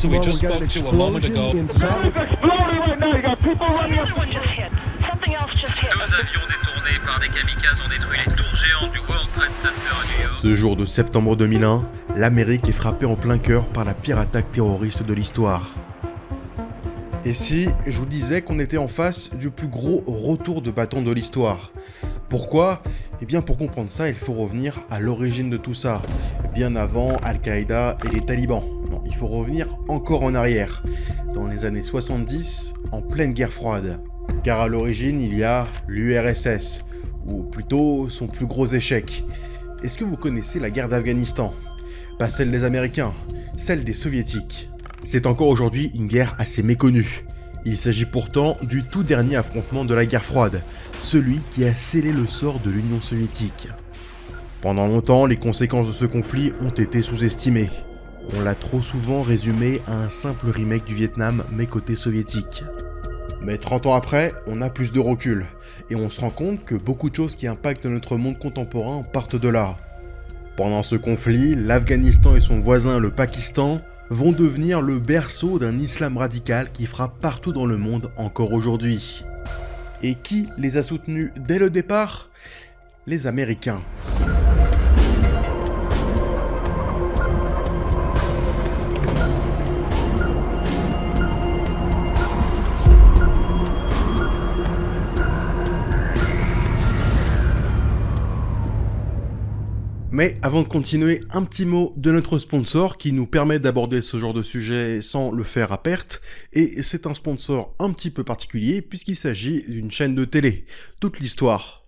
officer we just spoke to a moment ago. Deux avions détournés par des kamikazes ont détruit les tours géantes du World Trade Center à New York. Ce jour de septembre 2001, l'Amérique est frappée en plein cœur par la pire attaque terroriste de l'histoire. Et si je vous disais qu'on était en face du plus gros retour de bâton de l'histoire? Pourquoi? Eh bien pour comprendre ça, il faut revenir à l'origine de tout ça, bien avant Al-Qaïda et les talibans. Non, il faut revenir encore en arrière, dans les années 70, en pleine guerre froide. Car à l'origine, il y a l'URSS, ou plutôt son plus gros échec. Est-ce que vous connaissez la guerre d'Afghanistan? Pas celle des Américains, celle des Soviétiques. C'est encore aujourd'hui une guerre assez méconnue. Il s'agit pourtant du tout dernier affrontement de la guerre froide, celui qui a scellé le sort de l'Union soviétique. Pendant longtemps, les conséquences de ce conflit ont été sous-estimées. On l'a trop souvent résumé à un simple remake du Vietnam, mais côté soviétique. Mais 30 ans après, on a plus de recul, et on se rend compte que beaucoup de choses qui impactent notre monde contemporain partent de là. Pendant ce conflit, l'Afghanistan et son voisin le Pakistan vont devenir le berceau d'un islam radical qui frappe partout dans le monde encore aujourd'hui. Et qui les a soutenus dès le départ? Les Américains. Mais avant de continuer, un petit mot de notre sponsor qui nous permet d'aborder ce genre de sujet sans le faire à perte. Et c'est un sponsor un petit peu particulier puisqu'il s'agit d'une chaîne de télé. Toute l'histoire.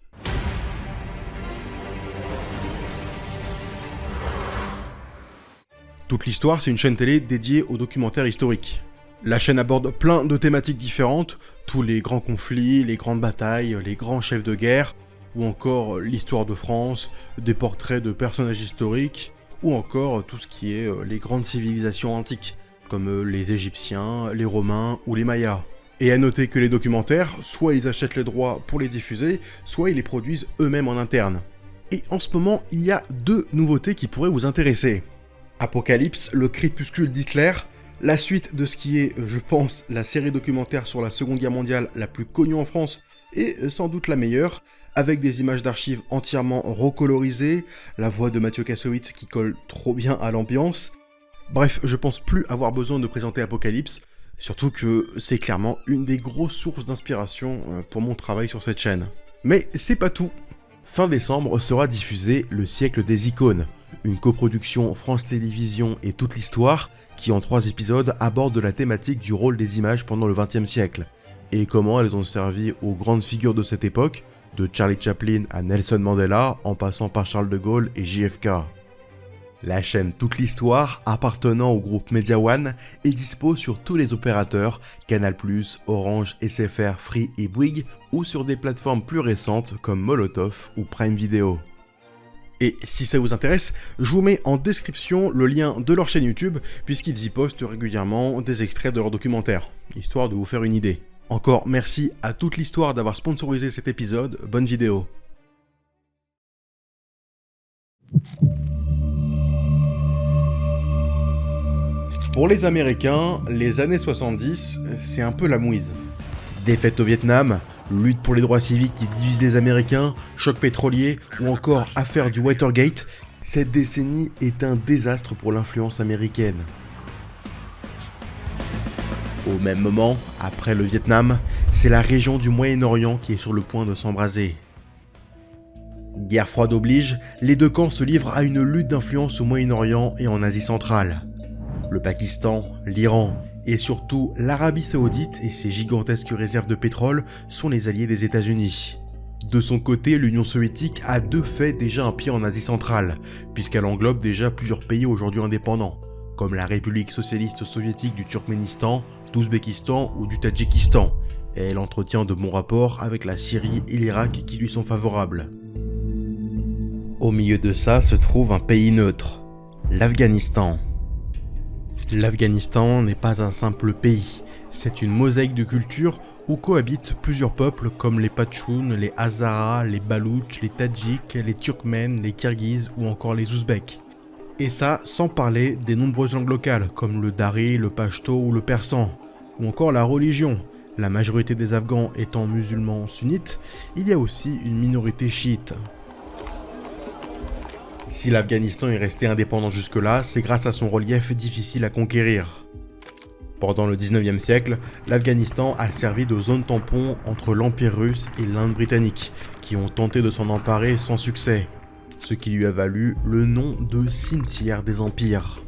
Toute l'histoire, c'est une chaîne télé dédiée aux documentaires historiques. La chaîne aborde plein de thématiques différentes, tous les grands conflits, les grandes batailles, les grands chefs de guerre, ou encore l'histoire de France, des portraits de personnages historiques, ou encore tout ce qui est les grandes civilisations antiques, comme les Égyptiens, les Romains ou les Mayas. Et à noter que les documentaires, soit ils achètent les droits pour les diffuser, soit ils les produisent eux-mêmes en interne. Et en ce moment, il y a deux nouveautés qui pourraient vous intéresser. Apocalypse, le crépuscule d'Hitler, la suite de ce qui est, je pense, la série documentaire sur la Seconde Guerre mondiale la plus connue en France, et sans doute la meilleure, avec des images d'archives entièrement recolorisées, la voix de Mathieu Kassovitz qui colle trop bien à l'ambiance. Bref, je pense plus avoir besoin de présenter Apocalypse, surtout que c'est clairement une des grosses sources d'inspiration pour mon travail sur cette chaîne. Mais c'est pas tout. Fin décembre sera diffusé Le siècle des icônes, une coproduction France Télévisions et Toute l'histoire, qui en 3 épisodes aborde la thématique du rôle des images pendant le XXe siècle, et comment elles ont servi aux grandes figures de cette époque, de Charlie Chaplin à Nelson Mandela, en passant par Charles de Gaulle et JFK. La chaîne Toute l'histoire, appartenant au groupe Media One, est dispo sur tous les opérateurs, Canal+, Orange, SFR, Free et Bouygues, ou sur des plateformes plus récentes comme Molotov ou Prime Video. Et si ça vous intéresse, je vous mets en description le lien de leur chaîne YouTube, puisqu'ils y postent régulièrement des extraits de leurs documentaires, histoire de vous faire une idée. Encore merci à Toute l'histoire d'avoir sponsorisé cet épisode, bonne vidéo. Pour les Américains, les années 70, c'est un peu la mouise. Défaite au Vietnam, lutte pour les droits civiques qui divisent les Américains, choc pétrolier ou encore affaire du Watergate, cette décennie est un désastre pour l'influence américaine. Au même moment, après le Vietnam, c'est la région du Moyen-Orient qui est sur le point de s'embraser. Guerre froide oblige, les deux camps se livrent à une lutte d'influence au Moyen-Orient et en Asie centrale. Le Pakistan, l'Iran et surtout l'Arabie Saoudite et ses gigantesques réserves de pétrole sont les alliés des États-Unis. De son côté, l'Union soviétique a de fait déjà un pied en Asie centrale, puisqu'elle englobe déjà plusieurs pays aujourd'hui indépendants, comme la République socialiste soviétique du Turkménistan, d'Ouzbékistan ou du Tadjikistan, et elle entretient de bons rapports avec la Syrie et l'Irak qui lui sont favorables. Au milieu de ça se trouve un pays neutre, l'Afghanistan. L'Afghanistan n'est pas un simple pays, c'est une mosaïque de cultures où cohabitent plusieurs peuples comme les Pachtuns, les Hazaras, les Baloutches, les Tadjiks, les Turkmènes, les Kirghizes ou encore les Ouzbeks. Et ça sans parler des nombreuses langues locales, comme le dari, le pachto ou le persan, ou encore la religion. La majorité des Afghans étant musulmans sunnites, il y a aussi une minorité chiite. Si l'Afghanistan est resté indépendant jusque-là, c'est grâce à son relief difficile à conquérir. Pendant le 19e siècle, l'Afghanistan a servi de zone tampon entre l'Empire russe et l'Inde britannique, qui ont tenté de s'en emparer sans succès, ce qui lui a valu le nom de cimetière des empires.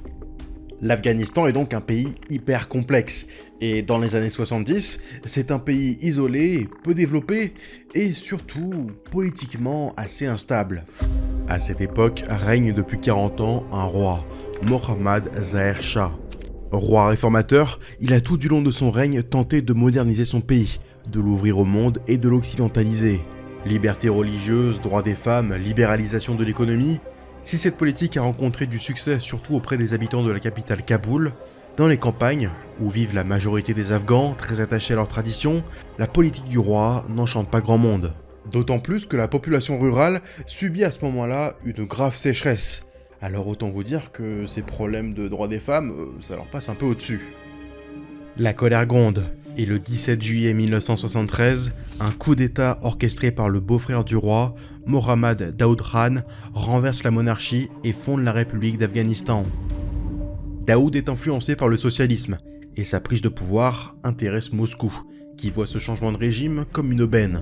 L'Afghanistan est donc un pays hyper complexe, et dans les années 70, c'est un pays isolé, peu développé, et surtout politiquement assez instable. À cette époque règne depuis 40 ans un roi, Mohammad Zahir Shah. Roi réformateur, il a tout du long de son règne tenté de moderniser son pays, de l'ouvrir au monde et de l'occidentaliser. Liberté religieuse, droits des femmes, libéralisation de l'économie. Si cette politique a rencontré du succès surtout auprès des habitants de la capitale Kaboul, dans les campagnes, où vivent la majorité des Afghans, très attachés à leur tradition, la politique du roi n'enchante pas grand monde. D'autant plus que la population rurale subit à ce moment-là une grave sécheresse. Alors autant vous dire que ces problèmes de droits des femmes, ça leur passe un peu au-dessus. La colère gronde, et le 17 juillet 1973, un coup d'état orchestré par le beau-frère du roi, Mohammad Daoud Khan, renverse la monarchie et fonde la République d'Afghanistan. Daoud est influencé par le socialisme, et sa prise de pouvoir intéresse Moscou, qui voit ce changement de régime comme une aubaine.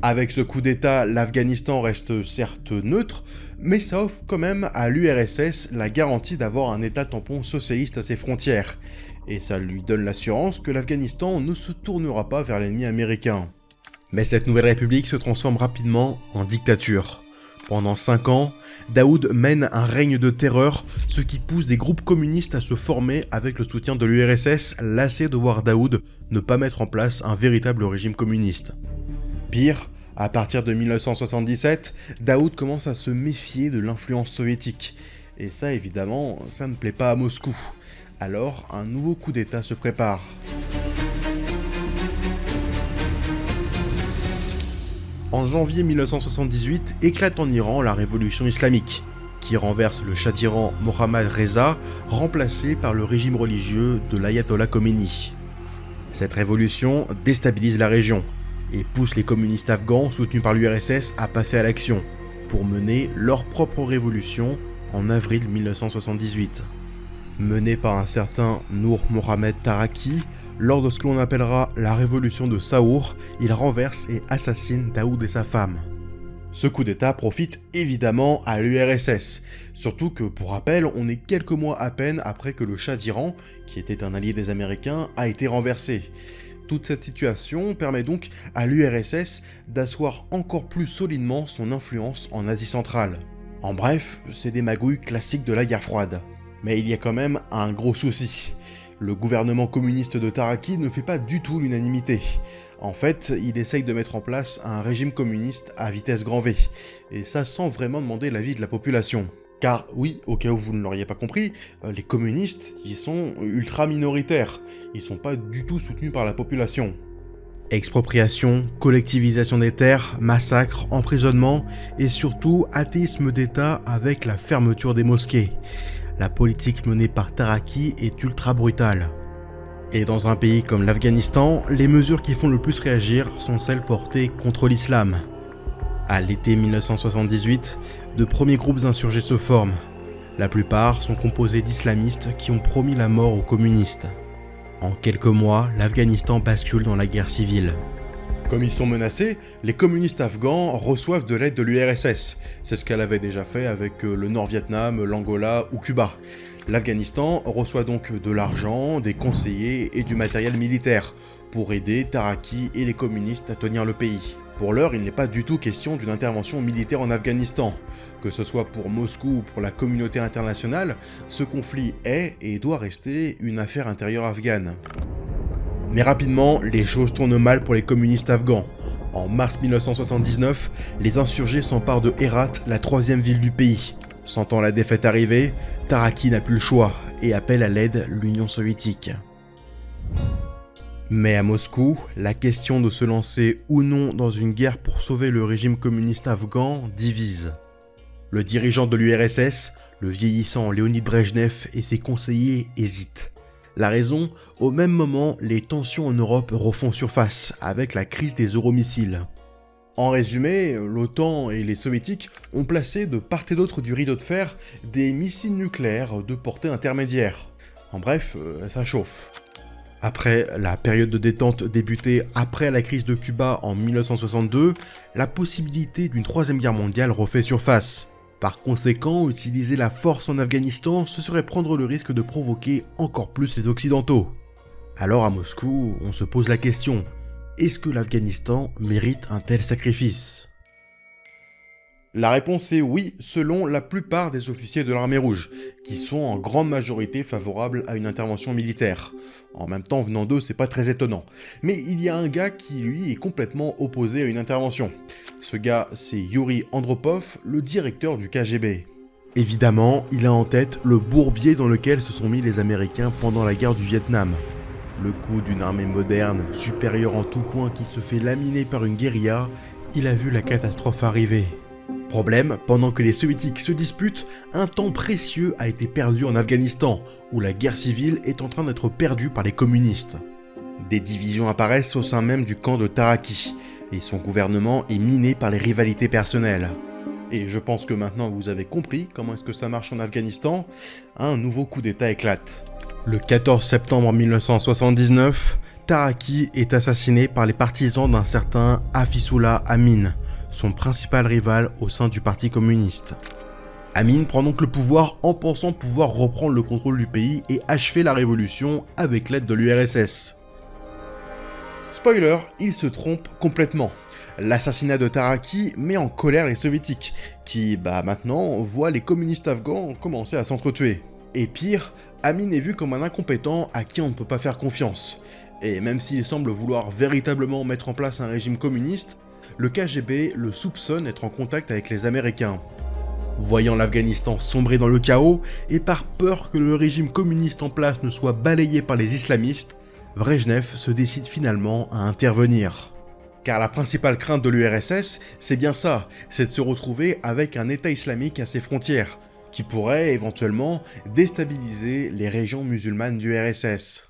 Avec ce coup d'état, l'Afghanistan reste certes neutre, mais ça offre quand même à l'URSS la garantie d'avoir un état tampon socialiste à ses frontières, et ça lui donne l'assurance que l'Afghanistan ne se tournera pas vers l'ennemi américain. Mais cette nouvelle république se transforme rapidement en dictature. Pendant 5 ans, Daoud mène un règne de terreur, ce qui pousse des groupes communistes à se former avec le soutien de l'URSS, lassés de voir Daoud ne pas mettre en place un véritable régime communiste. Pire, à partir de 1977, Daoud commence à se méfier de l'influence soviétique. Et ça, évidemment, ça ne plaît pas à Moscou. Alors, un nouveau coup d'état se prépare. En janvier 1978, éclate en Iran la révolution islamique, qui renverse le Shah d'Iran Mohammad Reza, remplacé par le régime religieux de l'ayatollah Khomeini. Cette révolution déstabilise la région, et pousse les communistes afghans soutenus par l'URSS à passer à l'action, pour mener leur propre révolution en avril 1978. Menée par un certain Nour Mohammad Taraki, lors de ce que l'on appellera la révolution de Saour, il renverse et assassine Daoud et sa femme. Ce coup d'état profite évidemment à l'URSS, surtout que pour rappel, on est quelques mois à peine après que le Shah d'Iran, qui était un allié des Américains, a été renversé. Toute cette situation permet donc à l'URSS d'asseoir encore plus solidement son influence en Asie centrale. En bref, c'est des magouilles classiques de la guerre froide. Mais il y a quand même un gros souci. Le gouvernement communiste de Taraki ne fait pas du tout l'unanimité. En fait, il essaye de mettre en place un régime communiste à vitesse grand V, et ça sans vraiment demander l'avis de la population. Car oui, au cas où vous ne l'auriez pas compris, les communistes, ils sont ultra minoritaires, ils sont pas du tout soutenus par la population. Expropriation, collectivisation des terres, massacres, emprisonnement, et surtout athéisme d'État avec la fermeture des mosquées. La politique menée par Taraki est ultra brutale. Et dans un pays comme l'Afghanistan, les mesures qui font le plus réagir sont celles portées contre l'islam. À l'été 1978, de premiers groupes insurgés se forment. La plupart sont composés d'islamistes qui ont promis la mort aux communistes. En quelques mois, l'Afghanistan bascule dans la guerre civile. Comme ils sont menacés, les communistes afghans reçoivent de l'aide de l'URSS. C'est ce qu'elle avait déjà fait avec le Nord-Vietnam, l'Angola ou Cuba. L'Afghanistan reçoit donc de l'argent, des conseillers et du matériel militaire pour aider Taraki et les communistes à tenir le pays. Pour l'heure, il n'est pas du tout question d'une intervention militaire en Afghanistan. Que ce soit pour Moscou ou pour la communauté internationale, ce conflit est et doit rester une affaire intérieure afghane. Mais rapidement, les choses tournent mal pour les communistes afghans. En mars 1979, les insurgés s'emparent de Herat, la 3e ville du pays. Sentant la défaite arriver, Taraki n'a plus le choix et appelle à l'aide l'Union soviétique. Mais à Moscou, la question de se lancer ou non dans une guerre pour sauver le régime communiste afghan divise. Le dirigeant de l'URSS, Le vieillissant Léonid Brejnev et ses conseillers hésitent. La raison, au même moment, les tensions en Europe refont surface avec la crise des euromissiles. En résumé, l'OTAN et les soviétiques ont placé de part et d'autre du rideau de fer des missiles nucléaires de portée intermédiaire. En bref, ça chauffe. Après la période de détente débutée après la crise de Cuba en 1962, la possibilité d'une troisième guerre mondiale refait surface. Par conséquent, utiliser la force en Afghanistan, ce serait prendre le risque de provoquer encore plus les Occidentaux. Alors à Moscou, on se pose la question, est-ce que l'Afghanistan mérite un tel sacrifice ? La réponse est oui, selon la plupart des officiers de l'armée rouge, qui sont en grande majorité favorables à une intervention militaire. En même temps, venant d'eux, c'est pas très étonnant. Mais il y a un gars qui, lui, est complètement opposé à une intervention. Ce gars, c'est Yuri Andropov, le directeur du KGB. Évidemment, il a en tête le bourbier dans lequel se sont mis les Américains pendant la guerre du Vietnam. Le coup d'une armée moderne, supérieure en tout point qui se fait laminer par une guérilla, il a vu la catastrophe arriver. Problème, pendant que les soviétiques se disputent, un temps précieux a été perdu en Afghanistan, où la guerre civile est en train d'être perdue par les communistes. Des divisions apparaissent au sein même du camp de Taraki, et son gouvernement est miné par les rivalités personnelles. Et je pense que maintenant vous avez compris comment est-ce que ça marche en Afghanistan, un nouveau coup d'État éclate. Le 14 septembre 1979, Taraki est assassiné par les partisans d'un certain Hafizullah Amin, son principal rival au sein du parti communiste. Amin prend donc le pouvoir en pensant pouvoir reprendre le contrôle du pays et achever la révolution avec l'aide de l'URSS. Spoiler, il se trompe complètement. L'assassinat de Taraki met en colère les soviétiques, qui, maintenant, voient les communistes afghans commencer à s'entretuer. Et pire, Amin est vu comme un incompétent à qui on ne peut pas faire confiance. Et même s'il semble vouloir véritablement mettre en place un régime communiste, le KGB le soupçonne d'être en contact avec les Américains. Voyant l'Afghanistan sombrer dans le chaos, et par peur que le régime communiste en place ne soit balayé par les islamistes, Brejnev se décide finalement à intervenir. Car la principale crainte de l'URSS, c'est bien ça, c'est de se retrouver avec un État islamique à ses frontières, qui pourrait éventuellement déstabiliser les régions musulmanes du RSS.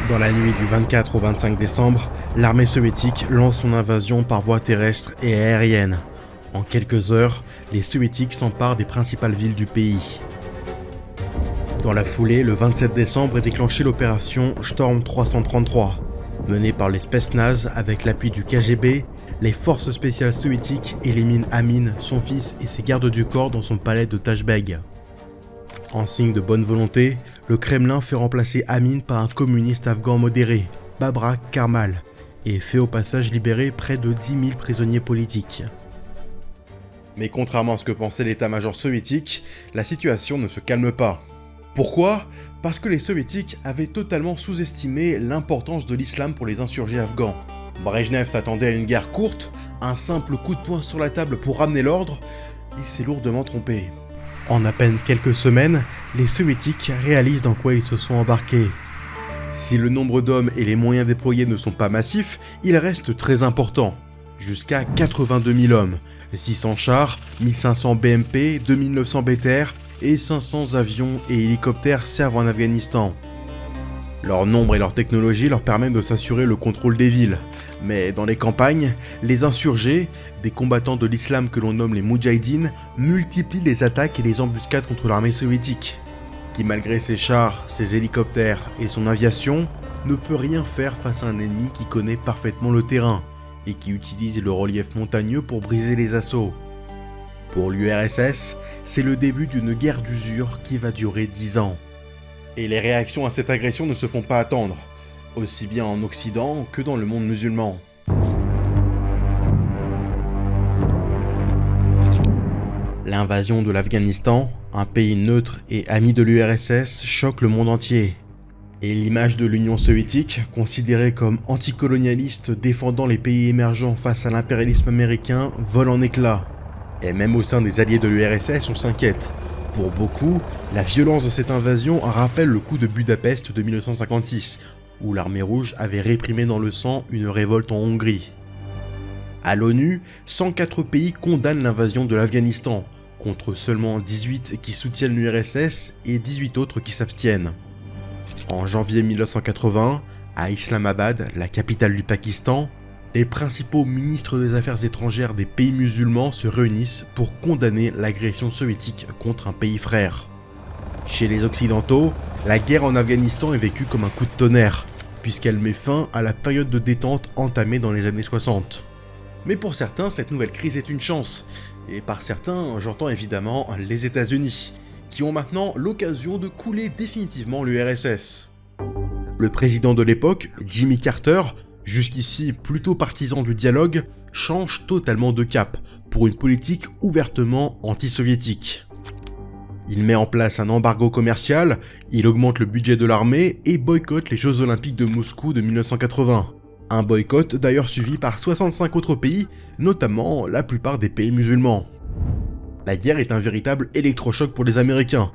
Dans la nuit du 24 au 25 décembre, l'armée soviétique lance son invasion par voie terrestre et aérienne. En quelques heures, les soviétiques s'emparent des principales villes du pays. Dans la foulée, le 27 décembre est déclenchée l'opération Storm 333. Menée par les Spetsnaz avec l'appui du KGB, les forces spéciales soviétiques éliminent Amin, son fils et ses gardes du corps dans son palais de Tashbeg. En signe de bonne volonté, le Kremlin fait remplacer Amin par un communiste afghan modéré, Babrak Karmal, et fait au passage libérer près de 10 000 prisonniers politiques. Mais contrairement à ce que pensait l'état-major soviétique, la situation ne se calme pas. Pourquoi ? Parce que les soviétiques avaient totalement sous-estimé l'importance de l'islam pour les insurgés afghans. Brejnev s'attendait à une guerre courte, un simple coup de poing sur la table pour ramener l'ordre, il s'est lourdement trompé. En à peine quelques semaines, les soviétiques réalisent dans quoi ils se sont embarqués. Si le nombre d'hommes et les moyens déployés ne sont pas massifs, ils restent très importants. Jusqu'à 82 000 hommes, 600 chars, 1500 BMP, 2900 BTR et 500 avions et hélicoptères servent en Afghanistan. Leur nombre et leur technologie leur permettent de s'assurer le contrôle des villes. Mais dans les campagnes, les insurgés, des combattants de l'islam que l'on nomme les Moudjahidines, multiplient les attaques et les embuscades contre l'armée soviétique, qui malgré ses chars, ses hélicoptères et son aviation, ne peut rien faire face à un ennemi qui connaît parfaitement le terrain et qui utilise le relief montagneux pour briser les assauts. Pour l'URSS, c'est le début d'une guerre d'usure qui va durer 10 ans. Et les réactions à cette agression ne se font pas attendre, aussi bien en Occident que dans le monde musulman. L'invasion de l'Afghanistan, un pays neutre et ami de l'URSS, choque le monde entier. Et l'image de l'Union soviétique, considérée comme anticolonialiste défendant les pays émergents face à l'impérialisme américain, vole en éclats. Et même au sein des alliés de l'URSS, on s'inquiète. Pour beaucoup, la violence de cette invasion rappelle le coup de Budapest de 1956, où l'armée rouge avait réprimé dans le sang une révolte en Hongrie. À l'ONU, 104 pays condamnent l'invasion de l'Afghanistan, contre seulement 18 qui soutiennent l'URSS et 18 autres qui s'abstiennent. En janvier 1980, à Islamabad, la capitale du Pakistan, les principaux ministres des Affaires étrangères des pays musulmans se réunissent pour condamner l'agression soviétique contre un pays frère. Chez les Occidentaux, la guerre en Afghanistan est vécue comme un coup de tonnerre, puisqu'elle met fin à la période de détente entamée dans les années 60. Mais pour certains, cette nouvelle crise est une chance, et par certains, j'entends évidemment les États-Unis, qui ont maintenant l'occasion de couler définitivement l'URSS. Le président de l'époque, Jimmy Carter, jusqu'ici plutôt partisan du dialogue, change totalement de cap pour une politique ouvertement anti-soviétique. Il met en place un embargo commercial, il augmente le budget de l'armée et boycotte les Jeux Olympiques de Moscou de 1980. Un boycott d'ailleurs suivi par 65 autres pays, notamment la plupart des pays musulmans. La guerre est un véritable électrochoc pour les Américains.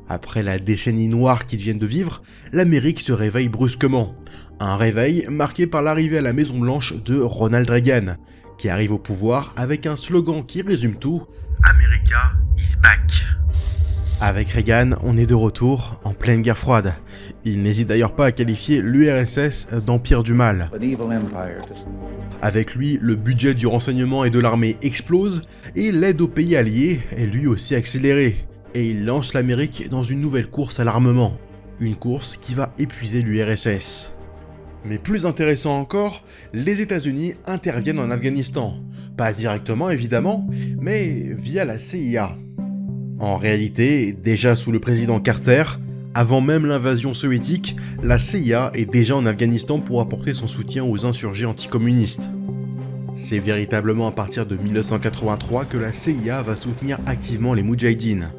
Après la décennie noire qu'ils viennent de vivre, l'Amérique se réveille brusquement. Un réveil marqué par l'arrivée à la Maison Blanche de Ronald Reagan, qui arrive au pouvoir avec un slogan qui résume tout « America is back ». Avec Reagan, on est de retour en pleine guerre froide. Il n'hésite d'ailleurs pas à qualifier l'URSS d'empire du mal. Avec lui, le budget du renseignement et de l'armée explose et l'aide aux pays alliés est lui aussi accélérée. Et il lance l'Amérique dans une nouvelle course à l'armement, une course qui va épuiser l'URSS. Mais plus intéressant encore, les États-Unis interviennent en Afghanistan. Pas directement évidemment, mais via la CIA. En réalité, déjà sous le président Carter, avant même l'invasion soviétique, la CIA est déjà en Afghanistan pour apporter son soutien aux insurgés anticommunistes. C'est véritablement à partir de 1983 que la CIA va soutenir activement les Moudjahidines.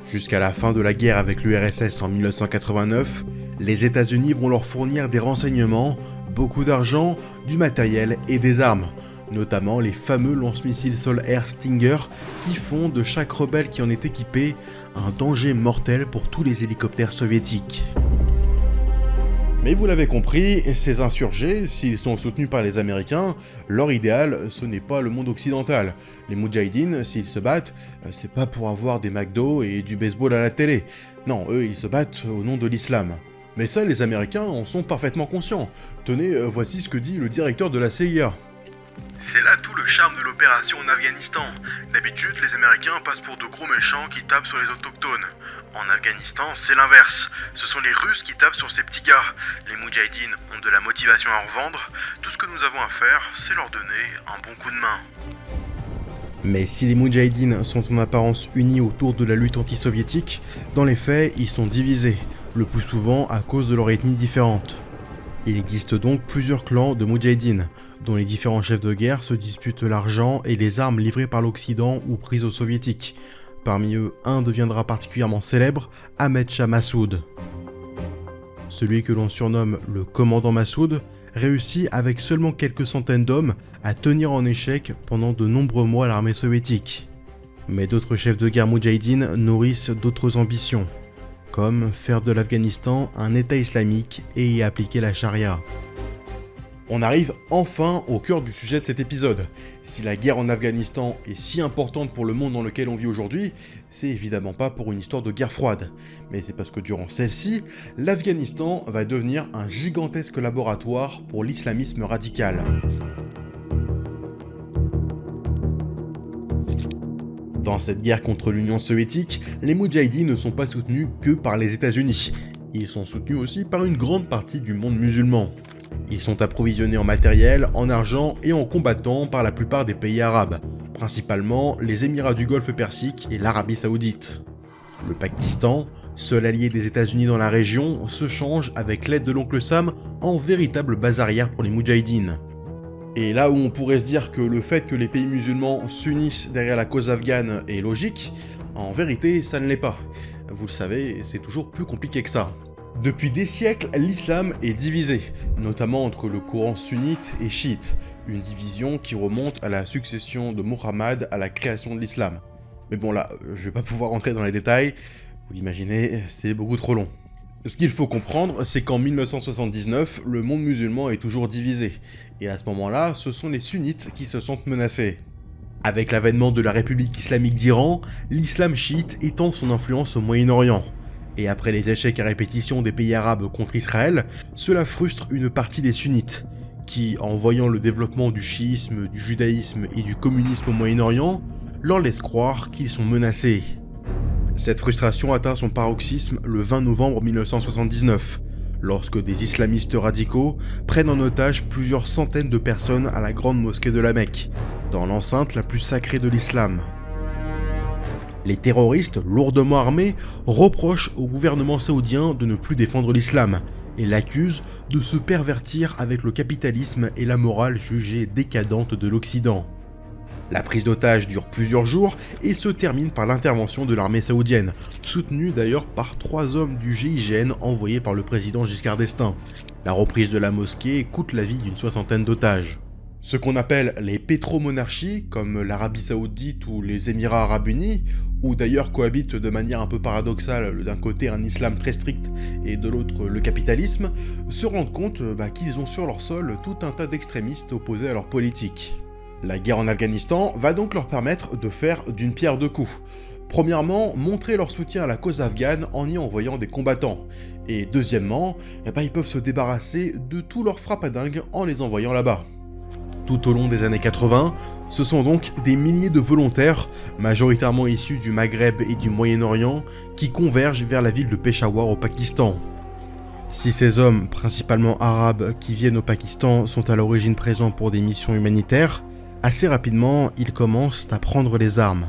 Jusqu'à la fin de la guerre avec l'URSS en 1989, les États-Unis vont leur fournir des renseignements, beaucoup d'argent, du matériel et des armes, notamment les fameux lance-missiles sol-air Stinger qui font de chaque rebelle qui en est équipé un danger mortel pour tous les hélicoptères soviétiques. Mais vous l'avez compris, ces insurgés, s'ils sont soutenus par les Américains, leur idéal, ce n'est pas le monde occidental. Les Moudjahidines, s'ils se battent, c'est pas pour avoir des McDo et du baseball à la télé. Non, eux, ils se battent au nom de l'islam. Mais ça, les Américains en sont parfaitement conscients. Tenez, voici ce que dit le directeur de la CIA. C'est là tout le charme de l'opération en Afghanistan. D'habitude, les Américains passent pour de gros méchants qui tapent sur les autochtones. En Afghanistan, c'est l'inverse. Ce sont les Russes qui tapent sur ces petits gars. Les Moudjahidines ont de la motivation à en vendre. Tout ce que nous avons à faire, c'est leur donner un bon coup de main. Mais si les Moudjahidines sont en apparence unis autour de la lutte anti-soviétique, dans les faits, ils sont divisés, le plus souvent à cause de leur ethnie différente. Il existe donc plusieurs clans de Moudjahidines, dont les différents chefs de guerre se disputent l'argent et les armes livrées par l'Occident ou prises aux soviétiques. Parmi eux, un deviendra particulièrement célèbre, Ahmed Shah Massoud. Celui que l'on surnomme le commandant Massoud réussit avec seulement quelques centaines d'hommes à tenir en échec pendant de nombreux mois l'armée soviétique. Mais d'autres chefs de guerre moudjahidines nourrissent d'autres ambitions, comme faire de l'Afghanistan un État islamique et y appliquer la charia. On arrive enfin au cœur du sujet de cet épisode. Si la guerre en Afghanistan est si importante pour le monde dans lequel on vit aujourd'hui, c'est évidemment pas pour une histoire de guerre froide, mais c'est parce que durant celle-ci, l'Afghanistan va devenir un gigantesque laboratoire pour l'islamisme radical. Dans cette guerre contre l'Union soviétique, les Moudjahidines ne sont pas soutenus que par les États-Unis. Ils sont soutenus aussi par une grande partie du monde musulman. Ils sont approvisionnés en matériel, en argent et en combattants par la plupart des pays arabes, principalement les Émirats du Golfe Persique et l'Arabie Saoudite. Le Pakistan, seul allié des États-Unis dans la région, se change avec l'aide de l'oncle Sam en véritable base arrière pour les Moudjahidines. Et là où on pourrait se dire que le fait que les pays musulmans s'unissent derrière la cause afghane est logique, en vérité ça ne l'est pas. Vous le savez, c'est toujours plus compliqué que ça. Depuis des siècles, l'islam est divisé, notamment entre le courant sunnite et chiite, une division qui remonte à la succession de Muhammad à la création de l'islam. Mais bon là, je vais pas pouvoir rentrer dans les détails, vous l'imaginez, c'est beaucoup trop long. Ce qu'il faut comprendre, c'est qu'en 1979, le monde musulman est toujours divisé, et à ce moment-là, ce sont les sunnites qui se sentent menacés. Avec l'avènement de la République islamique d'Iran, l'islam chiite étend son influence au Moyen-Orient. Et après les échecs à répétition des pays arabes contre Israël, cela frustre une partie des sunnites, qui, en voyant le développement du chiisme, du judaïsme et du communisme au Moyen-Orient, leur laissent croire qu'ils sont menacés. Cette frustration atteint son paroxysme le 20 novembre 1979, lorsque des islamistes radicaux prennent en otage plusieurs centaines de personnes à la grande mosquée de la Mecque, dans l'enceinte la plus sacrée de l'islam. Les terroristes, lourdement armés, reprochent au gouvernement saoudien de ne plus défendre l'islam, et l'accusent de se pervertir avec le capitalisme et la morale jugée décadente de l'Occident. La prise d'otage dure plusieurs jours et se termine par l'intervention de l'armée saoudienne, soutenue d'ailleurs par 3 hommes du GIGN envoyés par le président Giscard d'Estaing. La reprise de la mosquée coûte la vie d'une 60aine d'otages. Ce qu'on appelle les pétromonarchies, comme l'Arabie Saoudite ou les Émirats Arabes Unis, où d'ailleurs cohabitent de manière un peu paradoxale d'un côté un islam très strict et de l'autre le capitalisme, se rendent compte qu'ils ont sur leur sol tout un tas d'extrémistes opposés à leur politique. La guerre en Afghanistan va donc leur permettre de faire d'une pierre deux coups. Premièrement, montrer leur soutien à la cause afghane en y envoyant des combattants. Et deuxièmement, ils peuvent se débarrasser de tous leurs frappadingues en les envoyant là-bas. Tout au long des années 80, ce sont donc des milliers de volontaires, majoritairement issus du Maghreb et du Moyen-Orient, qui convergent vers la ville de Peshawar au Pakistan. Si ces hommes, principalement arabes, qui viennent au Pakistan sont à l'origine présents pour des missions humanitaires, assez rapidement, ils commencent à prendre les armes.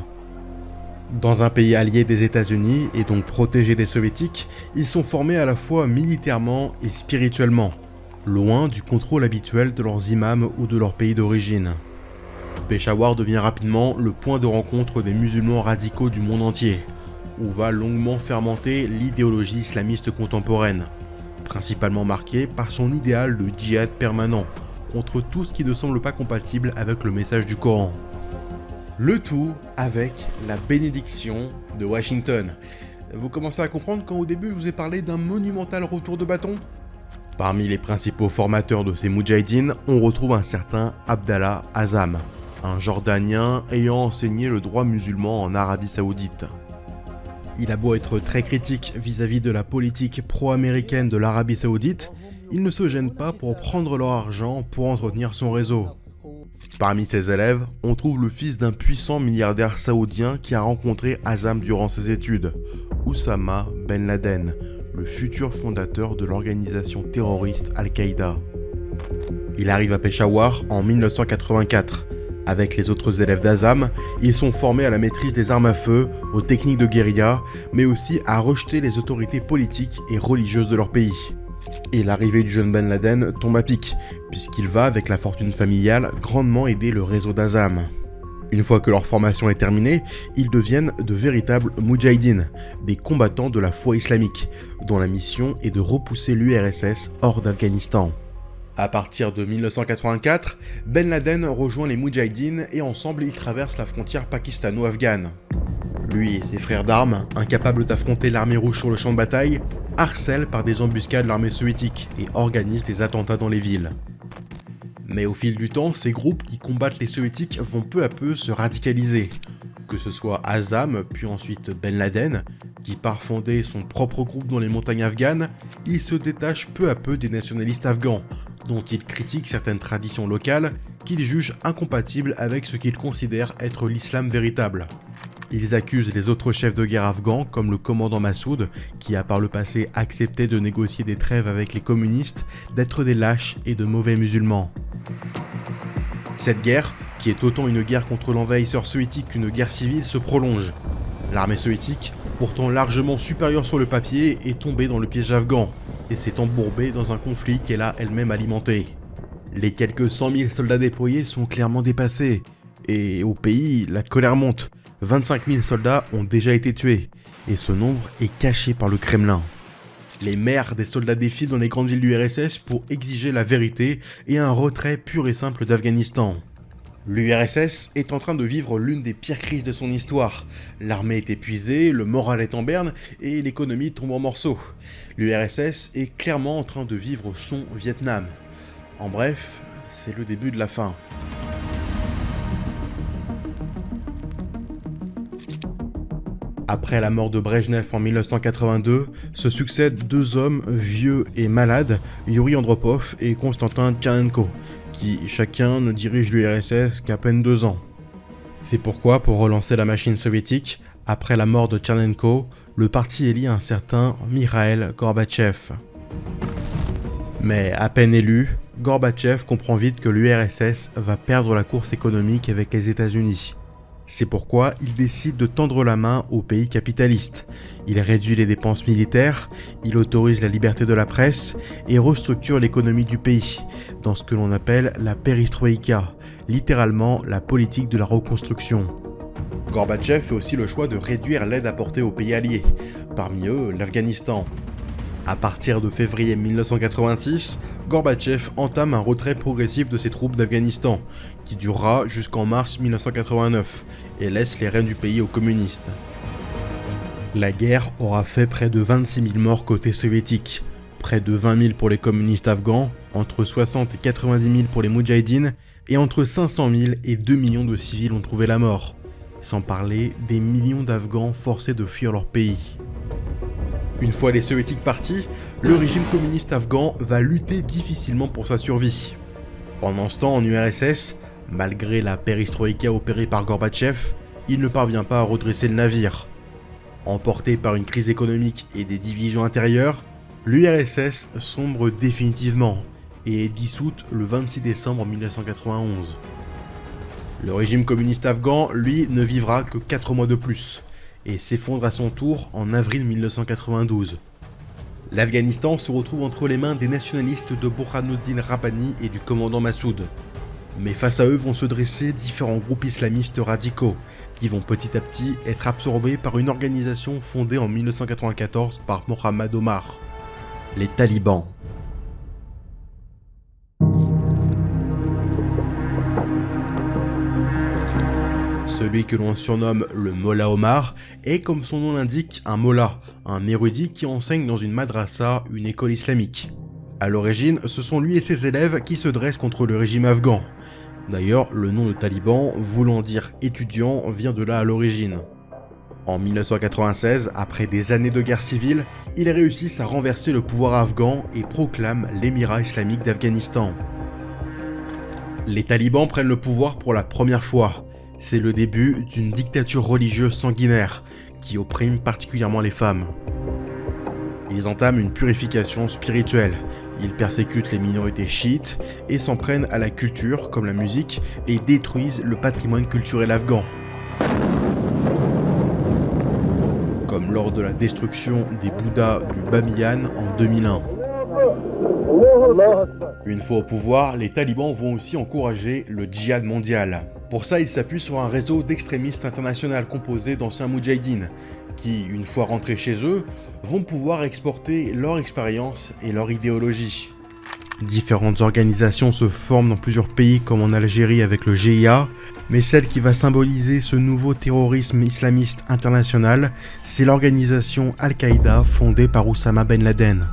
Dans un pays allié des États-Unis et donc protégé des soviétiques, ils sont formés à la fois militairement et spirituellement, loin du contrôle habituel de leurs imams ou de leur pays d'origine. Peshawar devient rapidement le point de rencontre des musulmans radicaux du monde entier, où va longuement fermenter l'idéologie islamiste contemporaine, principalement marquée par son idéal de djihad permanent, contre tout ce qui ne semble pas compatible avec le message du Coran. Le tout avec la bénédiction de Washington. Vous commencez à comprendre quand au début je vous ai parlé d'un monumental retour de bâton ? Parmi les principaux formateurs de ces Moudjahidines, on retrouve un certain Abdallah Azzam, un Jordanien ayant enseigné le droit musulman en Arabie Saoudite. Il a beau être très critique vis-à-vis de la politique pro-américaine de l'Arabie Saoudite, il ne se gêne pas pour prendre leur argent pour entretenir son réseau. Parmi ses élèves, on trouve le fils d'un puissant milliardaire saoudien qui a rencontré Azzam durant ses études, Oussama Ben Laden, le futur fondateur de l'organisation terroriste Al-Qaïda. Il arrive à Peshawar en 1984. Avec les autres élèves d'Azzam, ils sont formés à la maîtrise des armes à feu, aux techniques de guérilla, mais aussi à rejeter les autorités politiques et religieuses de leur pays. Et l'arrivée du jeune Ben Laden tombe à pic, puisqu'il va, avec la fortune familiale, grandement aider le réseau d'Azzam. Une fois que leur formation est terminée, ils deviennent de véritables Moudjahidines, des combattants de la foi islamique, dont la mission est de repousser l'URSS hors d'Afghanistan. À partir de 1984, Ben Laden rejoint les Moudjahidines et ensemble ils traversent la frontière pakistano-afghane. Lui et ses frères d'armes, incapables d'affronter l'armée rouge sur le champ de bataille, harcèlent par des embuscades l'armée soviétique et organisent des attentats dans les villes. Mais au fil du temps, ces groupes qui combattent les soviétiques vont peu à peu se radicaliser. Que ce soit Azzam, puis ensuite Ben Laden, qui part fonder son propre groupe dans les montagnes afghanes, il se détache peu à peu des nationalistes afghans, dont il critique certaines traditions locales qu'il juge incompatibles avec ce qu'il considère être l'islam véritable. Ils accusent les autres chefs de guerre afghans, comme le commandant Massoud, qui a par le passé accepté de négocier des trêves avec les communistes, d'être des lâches et de mauvais musulmans. Cette guerre, qui est autant une guerre contre l'envahisseur soviétique qu'une guerre civile, se prolonge. L'armée soviétique, pourtant largement supérieure sur le papier, est tombée dans le piège afghan, et s'est embourbée dans un conflit qu'elle a elle-même alimenté. Les quelques 100 000 soldats déployés sont clairement dépassés, et au pays, la colère monte. 25 000 soldats ont déjà été tués, et ce nombre est caché par le Kremlin. Les mères des soldats défilent dans les grandes villes du RSS pour exiger la vérité et un retrait pur et simple d'Afghanistan. L'URSS est en train de vivre l'une des pires crises de son histoire. L'armée est épuisée, le moral est en berne et l'économie tombe en morceaux. L'URSS est clairement en train de vivre son Vietnam. En bref, c'est le début de la fin. Après la mort de Brejnev en 1982, se succèdent deux hommes vieux et malades, Yuri Andropov et Konstantin Tchernenko, qui chacun ne dirige l'URSS qu'à peine 2 ans. C'est pourquoi, pour relancer la machine soviétique, après la mort de Tchernenko, le parti élit un certain Mikhail Gorbatchev. Mais à peine élu, Gorbatchev comprend vite que l'URSS va perdre la course économique avec les États-Unis. C'est pourquoi il décide de tendre la main aux pays capitalistes. Il réduit les dépenses militaires, il autorise la liberté de la presse et restructure l'économie du pays, dans ce que l'on appelle la perestroïka, littéralement la politique de la reconstruction. Gorbatchev fait aussi le choix de réduire l'aide apportée aux pays alliés, parmi eux l'Afghanistan. À partir de février 1986, Gorbatchev entame un retrait progressif de ses troupes d'Afghanistan, qui durera jusqu'en mars 1989, et laisse les rênes du pays aux communistes. La guerre aura fait près de 26 000 morts côté soviétique, près de 20 000 pour les communistes afghans, entre 60 et 90 000 pour les moudjahidines, et entre 500 000 et 2 millions de civils ont trouvé la mort, sans parler des millions d'Afghans forcés de fuir leur pays. Une fois les soviétiques partis, le régime communiste afghan va lutter difficilement pour sa survie. Pendant ce temps, en URSS, malgré la perestroïka opérée par Gorbatchev, il ne parvient pas à redresser le navire. Emporté par une crise économique et des divisions intérieures, l'URSS sombre définitivement et est dissoute le 26 décembre 1991. Le régime communiste afghan, lui, ne vivra que 4 mois de plus, et s'effondre à son tour en avril 1992. L'Afghanistan se retrouve entre les mains des nationalistes de Burhanuddin Rabbani et du commandant Massoud. Mais face à eux vont se dresser différents groupes islamistes radicaux, qui vont petit à petit être absorbés par une organisation fondée en 1994 par Mohammad Omar, les talibans. Celui que l'on surnomme le Mollah Omar est, comme son nom l'indique, un mollah, un érudit qui enseigne dans une madrasa, une école islamique. A l'origine, ce sont lui et ses élèves qui se dressent contre le régime afghan. D'ailleurs, le nom de taliban, voulant dire étudiant, vient de là à l'origine. En 1996, après des années de guerre civile, ils réussissent à renverser le pouvoir afghan et proclament l'émirat islamique d'Afghanistan. Les talibans prennent le pouvoir pour la première fois. C'est le début d'une dictature religieuse sanguinaire qui opprime particulièrement les femmes. Ils entament une purification spirituelle. Ils persécutent les minorités chiites et s'en prennent à la culture comme la musique et détruisent le patrimoine culturel afghan. Comme lors de la destruction des Bouddhas du Bamiyan en 2001. Une fois au pouvoir, les talibans vont aussi encourager le djihad mondial. Pour ça, ils s'appuient sur un réseau d'extrémistes internationaux composé d'anciens moudjahidines, qui, une fois rentrés chez eux, vont pouvoir exporter leur expérience et leur idéologie. Différentes organisations se forment dans plusieurs pays comme en Algérie avec le GIA, mais celle qui va symboliser ce nouveau terrorisme islamiste international, c'est l'organisation Al-Qaïda fondée par Oussama Ben Laden.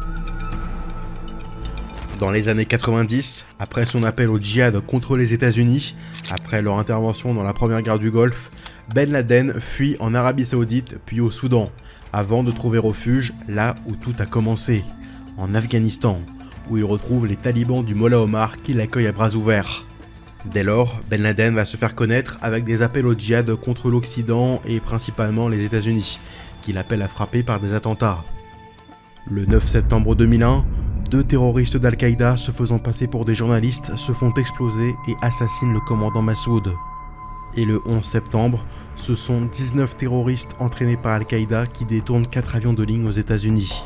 Dans les années 90, après son appel au djihad contre les États-Unis, après leur intervention dans la première guerre du Golfe, Ben Laden fuit en Arabie Saoudite puis au Soudan, avant de trouver refuge là où tout a commencé, en Afghanistan, où il retrouve les talibans du Mollah Omar qui l'accueillent à bras ouverts. Dès lors, Ben Laden va se faire connaître avec des appels au djihad contre l'Occident et principalement les États-Unis, qu'il appelle à frapper par des attentats. Le 9 septembre 2001, 2 terroristes d'Al-Qaïda se faisant passer pour des journalistes se font exploser et assassinent le commandant Massoud. Et le 11 septembre, ce sont 19 terroristes entraînés par Al-Qaïda qui détournent 4 avions de ligne aux États-Unis.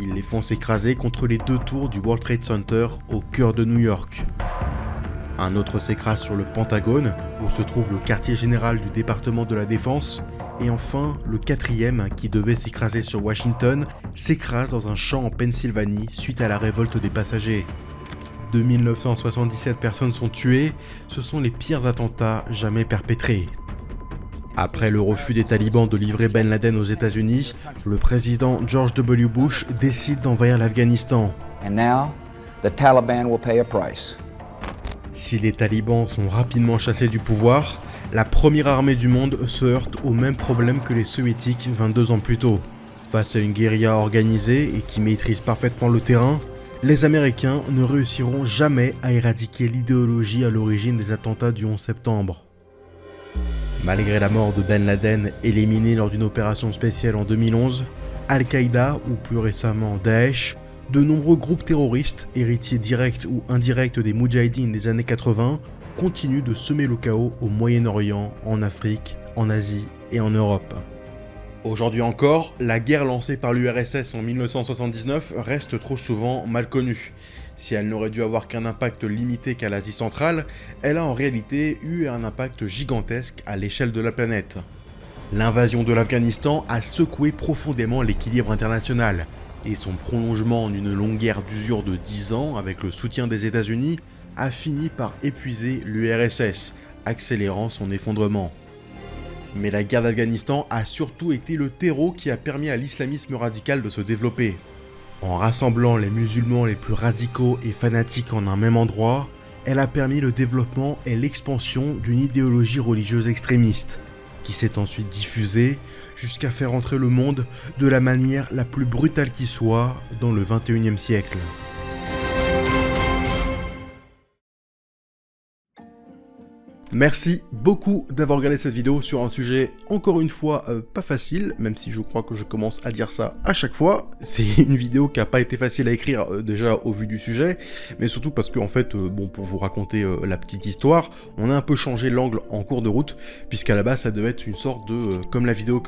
Ils les font s'écraser contre les 2 tours du World Trade Center au cœur de New York. Un autre s'écrase sur le Pentagone, où se trouve le quartier général du département de la Défense, et enfin, le 4e, qui devait s'écraser sur Washington, s'écrase dans un champ en Pennsylvanie suite à la révolte des passagers. 2977 personnes sont tuées, ce sont les pires attentats jamais perpétrés. Après le refus des talibans de livrer Ben Laden aux États-Unis, le président George W. Bush décide d'envahir l'Afghanistan. And now, the Taliban will pay a price. Si les talibans sont rapidement chassés du pouvoir, la première armée du monde se heurte au même problème que les soviétiques 22 ans plus tôt. Face à une guérilla organisée et qui maîtrise parfaitement le terrain, les Américains ne réussiront jamais à éradiquer l'idéologie à l'origine des attentats du 11 septembre. Malgré la mort de Ben Laden éliminé lors d'une opération spéciale en 2011, Al-Qaïda, ou plus récemment Daesh, de nombreux groupes terroristes, héritiers directs ou indirects des Moudjahidines des années 80, continuent de semer le chaos au Moyen-Orient, en Afrique, en Asie et en Europe. Aujourd'hui encore, la guerre lancée par l'URSS en 1979 reste trop souvent mal connue. Si elle n'aurait dû avoir qu'un impact limité qu'à l'Asie centrale, elle a en réalité eu un impact gigantesque à l'échelle de la planète. L'invasion de l'Afghanistan a secoué profondément l'équilibre international, et son prolongement en une longue guerre d'usure de 10 ans avec le soutien des États-Unis a fini par épuiser l'URSS, accélérant son effondrement. Mais la guerre d'Afghanistan a surtout été le terreau qui a permis à l'islamisme radical de se développer. En rassemblant les musulmans les plus radicaux et fanatiques en un même endroit, elle a permis le développement et l'expansion d'une idéologie religieuse extrémiste, qui s'est ensuite diffusée jusqu'à faire entrer le monde de la manière la plus brutale qui soit dans le XXIe siècle. Merci beaucoup d'avoir regardé cette vidéo sur un sujet, encore une fois, pas facile, même si je crois que je commence à dire ça à chaque fois. C'est une vidéo qui n'a pas été facile à écrire, déjà au vu du sujet, mais surtout parce que, en fait, pour vous raconter la petite histoire, on a un peu changé l'angle en cours de route, puisqu'à la base, ça devait être une sorte de... comme la vidéo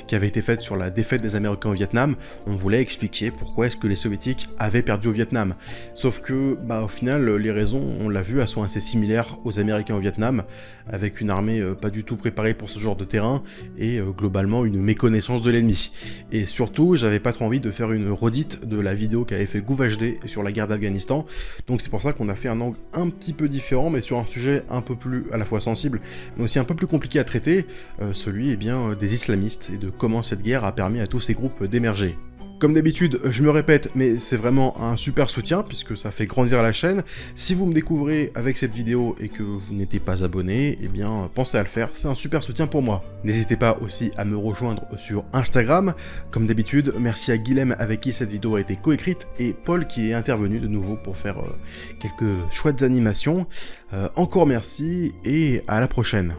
qui avait été faite sur la défaite des Américains au Vietnam, on voulait expliquer pourquoi est-ce que les Soviétiques avaient perdu au Vietnam. Sauf que, au final, les raisons, on l'a vu, elles sont assez similaires aux Américains au Vietnam, avec une armée pas du tout préparée pour ce genre de terrain et globalement une méconnaissance de l'ennemi. Et surtout, j'avais pas trop envie de faire une redite de la vidéo qu'avait fait GouVHD sur la guerre d'Afghanistan, donc c'est pour ça qu'on a fait un angle un petit peu différent, mais sur un sujet un peu plus à la fois sensible, mais aussi un peu plus compliqué à traiter, celui des islamistes et de comment cette guerre a permis à tous ces groupes d'émerger. Comme d'habitude, je me répète, mais c'est vraiment un super soutien, puisque ça fait grandir la chaîne. Si vous me découvrez avec cette vidéo et que vous n'êtes pas abonné, eh bien, pensez à le faire, c'est un super soutien pour moi. N'hésitez pas aussi à me rejoindre sur Instagram. Comme d'habitude, merci à Guilhem avec qui cette vidéo a été coécrite, et Paul qui est intervenu de nouveau pour faire quelques chouettes animations. Encore merci, et à la prochaine.